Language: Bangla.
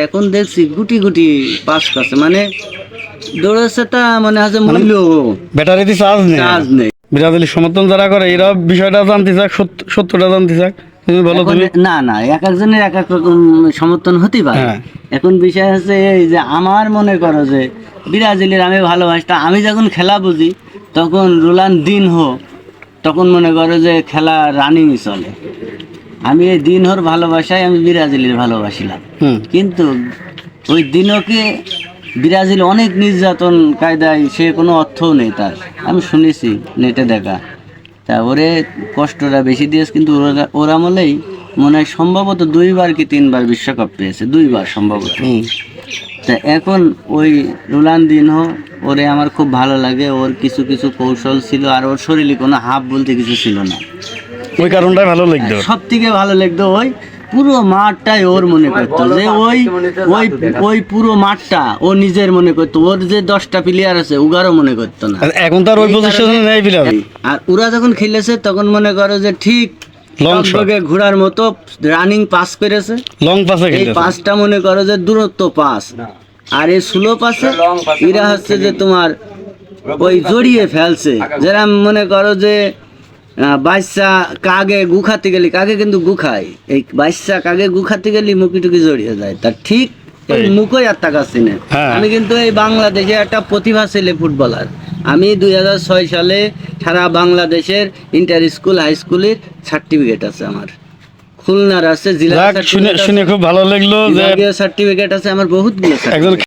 এখন দেখছি গুটি গুটি পাস করছে, মানে দৌড়াচ্ছে তা মনে হচ্ছে মূল্য ব্যাটারিতে চার্জ নেই। চার্জ নেই। বিরাজলি সমর্থন যারা করে এরা বিষয়টা জানতে চাক, সত্যটা জানতে চাক। তুমি বলো। এখন তুমি না এক একজনের এক এক রকম সমর্থন হতেই পারে। হ্যাঁ। এখন বিষয় হচ্ছে এই যে আমার মনে করো যে ব্রাজিলের আমি ভালোবাসতাম, আমি যখন খেলা বুঝি তখন রোনালদিনহো, তখন মনে করো যে খেলা রানিং চলে। আমি এই দিনহোর ভালোবাসায় আমি ব্রাজিলের ভালোবাসিলাম, কিন্তু ওই দিনকে ব্রাজিল অনেক নির্যাতন কায়দায়, সে কোনো অর্থও নেই তার, আমি শুনেছি নেটে দেখা। তারপরে কষ্টটা বেশি দিয়েছে, কিন্তু ওরা আমলেই মনে হয় সম্ভবত 2বার কি 3বার বিশ্বকাপ পেয়েছে, 2বার সম্ভবত। তা এখন ওই রোনালদিনহো, ওরে আমার খুব ভালো লাগে। ওর কিছু কিছু কৌশল ছিল, আর ওর শরীরে কোনো হাফ বলতে কিছু ছিল না। ওই কারণটাই ভালো লাগতো। সব থেকে ভালো লাগতো ওই পুরো মাঠটাই ওর মনে করতো যে ওই ওই ওই পুরো মাঠটা ও নিজের মনে করতো। ওর যে 10টা প্লেয়ার আছে ওগারও মনে করতো না। এখন তার ওই পজিশনে নেই বিরাজ। আর ওরা যখন খেলেছে তখন মনে করো যে ঠিক ঘোড়ার মতো রানিং পাস করেছে, লং পাসে এই পাসটা মনে করো যে দূরত্ব পাস। আর এই স্লো পাসে এরা হচ্ছে যে তোমার ওই জড়িয়ে ফেলছে, যারা মনে করো যে বাচ্চা কাগে গুখাতে গেলি, কাগে কিন্তু গুখায়, এই বাচ্চা কাগে গুখাতে গেলি মুখি টুকি জড়িয়ে যায়, তার ঠিক মুখই আর তাকাচ্ছি না। আমি কিন্তু এই বাংলাদেশে একটা প্রতিভা ছেলে ফুটবলার। আমি 2006 সালে সারা বাংলাদেশের ইন্টার স্কুল হাই স্কুলের সার্টিফিকেট আছে আমার, খুলনার আছে, জেলা শুনে খুব ভালো লাগলো যে সার্টিফিকেট আছে আমার, বহুত